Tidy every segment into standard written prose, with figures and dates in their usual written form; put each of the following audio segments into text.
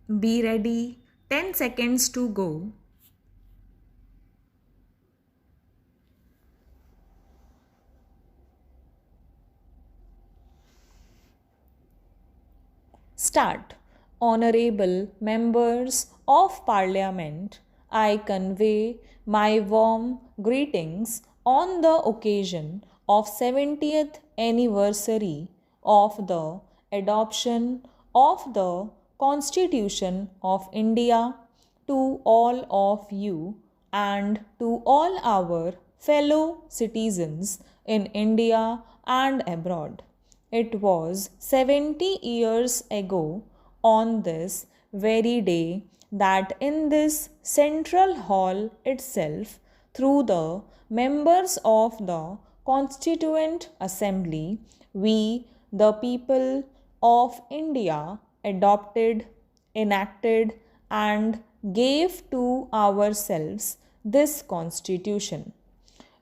Be ready. 10 seconds to go. Start. Honorable members of Parliament, I convey my warm greetings on the occasion of 70th anniversary of the adoption of the Constitution of India to all of you and to all our fellow citizens in India and abroad. It was 70 years ago on this very day that in this central hall itself, through the members of the Constituent Assembly, we, the people of India, adopted, enacted, and gave to ourselves this Constitution.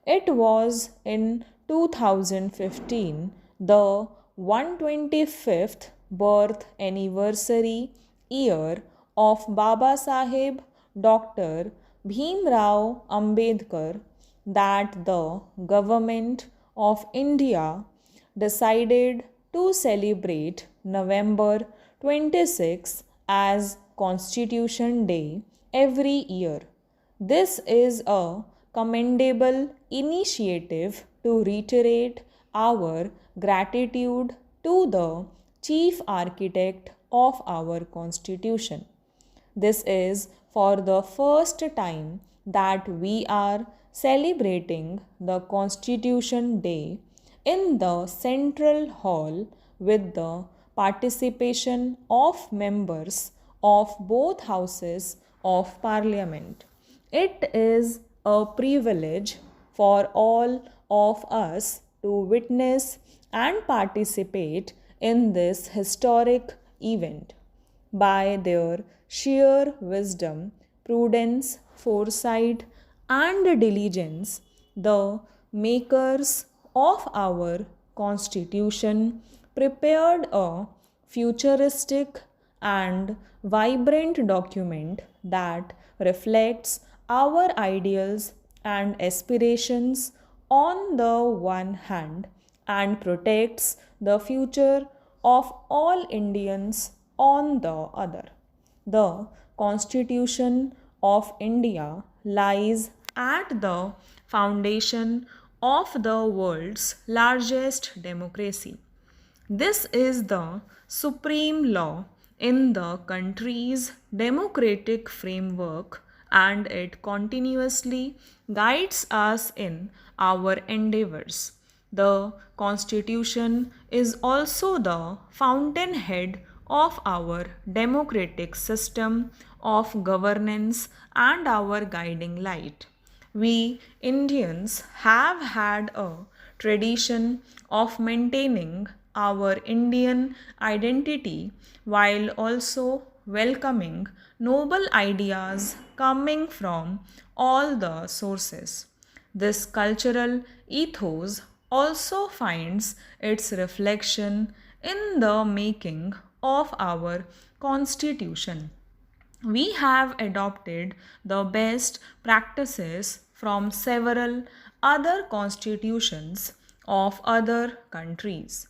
It was in 2015, the 125th birth anniversary year of Baba Saheb Dr. Bhimrao Ambedkar, that the government of India decided to celebrate November 26 as Constitution Day every year. This is a commendable initiative to reiterate our gratitude to the chief architect of our Constitution. This is for the first time that we are celebrating the Constitution Day in the Central Hall with the participation of members of both houses of Parliament. It is a privilege for all of us to witness and participate in this historic event. By their sheer wisdom, prudence, foresight, and diligence, the makers of our Constitution prepared a futuristic and vibrant document that reflects our ideals and aspirations on the one hand and protects the future of all Indians on the other. The Constitution of India lies at the foundation of the world's largest democracy. This is the supreme law in the country's democratic framework, and it continuously guides us in our endeavors. The Constitution is also the fountainhead of our democratic system of governance and our guiding light. We Indians have had a tradition of maintaining our Indian identity while also welcoming noble ideas coming from all the sources. This cultural ethos also finds its reflection in the making of our Constitution. We have adopted the best practices from several other constitutions of other countries.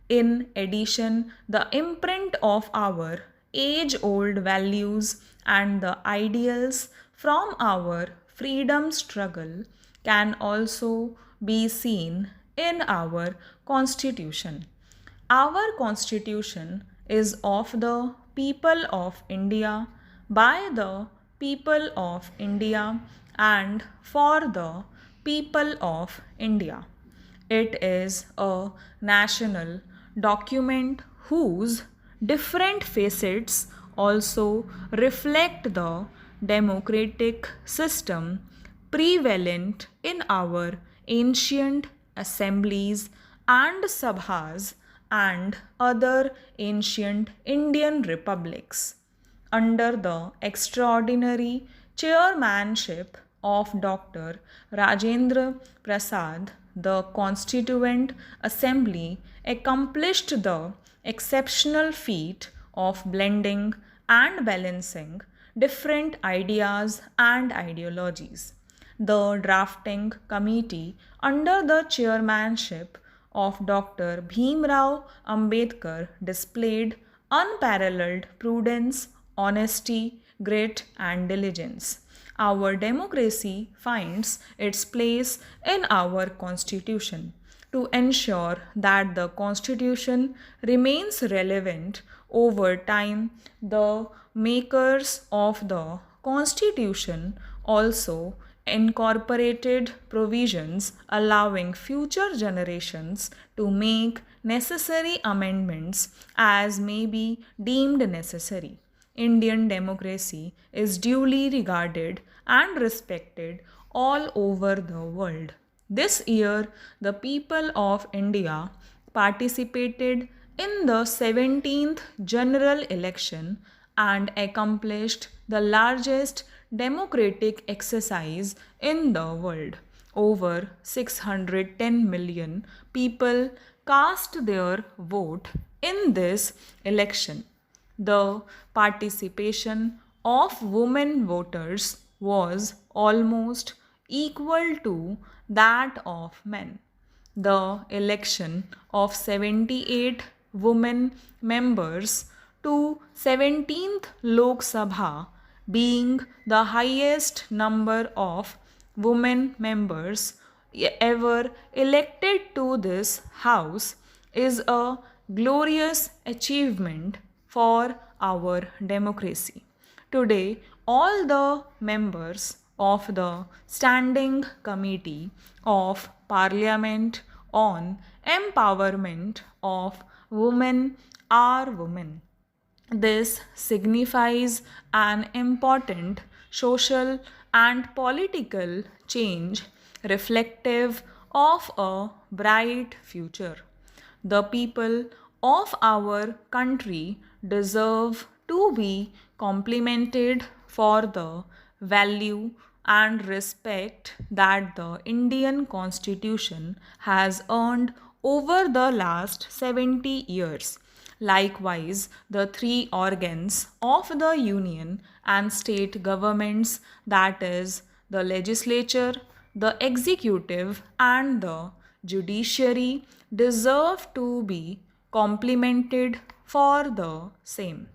In addition, the imprint of our age old values and the ideals from our freedom struggle can also be seen in our Constitution. Our Constitution is of the people of India, by the people of India, and for the people of India. It is a national document whose different facets also reflect the democratic system prevalent in our ancient assemblies and sabhas and other ancient Indian republics. Under the extraordinary chairmanship of Dr. Rajendra Prasad, the Constituent Assembly accomplished the exceptional feat of blending and balancing different ideas and ideologies. The drafting committee, under the chairmanship of Dr. Bhimrao Ambedkar, displayed unparalleled prudence, honesty, grit, and diligence. Our democracy finds its place in our Constitution. To ensure that the Constitution remains relevant over time, the makers of the Constitution also incorporated provisions allowing future generations to make necessary amendments as may be deemed necessary. Indian democracy is duly regarded and respected all over the world. This year, the people of India participated in the 17th general election and accomplished the largest democratic exercise in the world. Over 610 million people cast their vote in this election. The participation of women voters was almost equal to that of men. The election of 78 women members to 17th Lok Sabha, being the highest number of women members ever elected to this house, is a glorious achievement for our democracy. Today, all the members of the Standing Committee of Parliament on Empowerment of Women are women. This signifies an important social and political change reflective of a bright future. The people of our country deserve to be complimented for the value and respect that the Indian Constitution has earned over the last 70 years. Likewise, the three organs of the union and state governments, that is, the legislature, the executive, and the judiciary, deserve to be complimented for the same.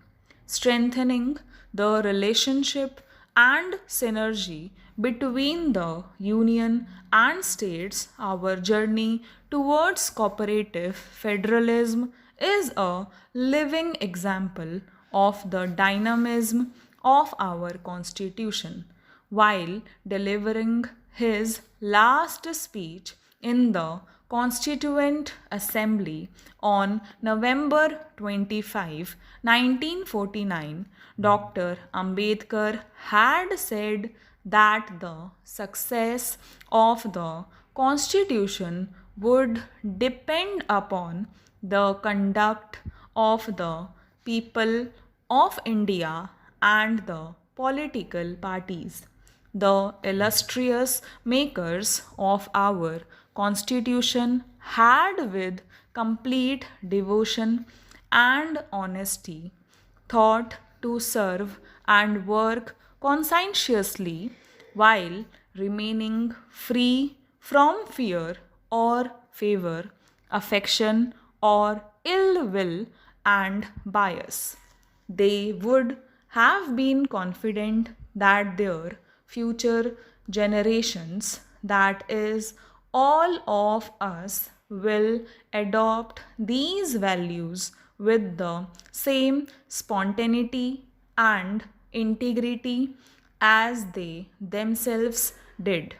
Strengthening the relationship and synergy between the union and states, our journey towards cooperative federalism is a living example of the dynamism of our Constitution. While delivering his last speech in the Constituent Assembly on November 25, 1949, Dr. Ambedkar had said that the success of the Constitution would depend upon the conduct of the people of India and the political parties. The illustrious makers of our Constitution had, with complete devotion and honesty, thought to serve and work conscientiously while remaining free from fear or favor, affection or ill will and bias. They would have been confident that their future generations, that is, all of us, will adopt these values with the same spontaneity and integrity as they themselves did.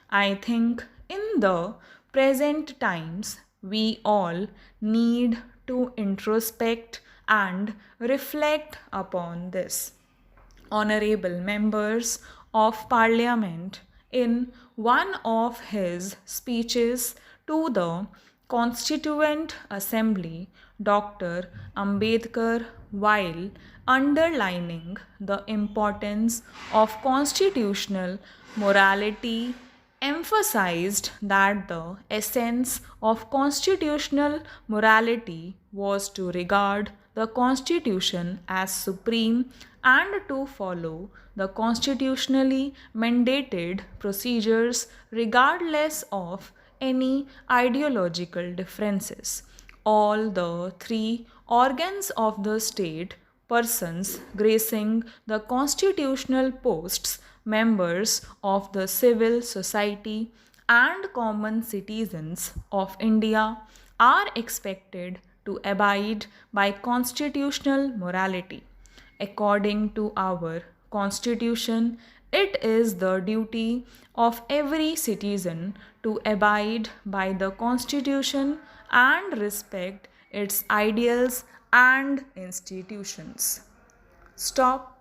I think in the present times we all need to introspect and reflect upon this. Honorable members of Parliament, in one of his speeches to the Constituent Assembly, Dr. Ambedkar, while underlining the importance of constitutional morality, emphasized that the essence of constitutional morality was to regard the Constitution as supreme and to follow the constitutionally mandated procedures regardless of any ideological differences. All the three organs of the state, persons gracing the constitutional posts, members of the civil society, and common citizens of India are expected to abide by constitutional morality. According to our Constitution, it is the duty of every citizen to abide by the Constitution and respect its ideals and institutions. Stop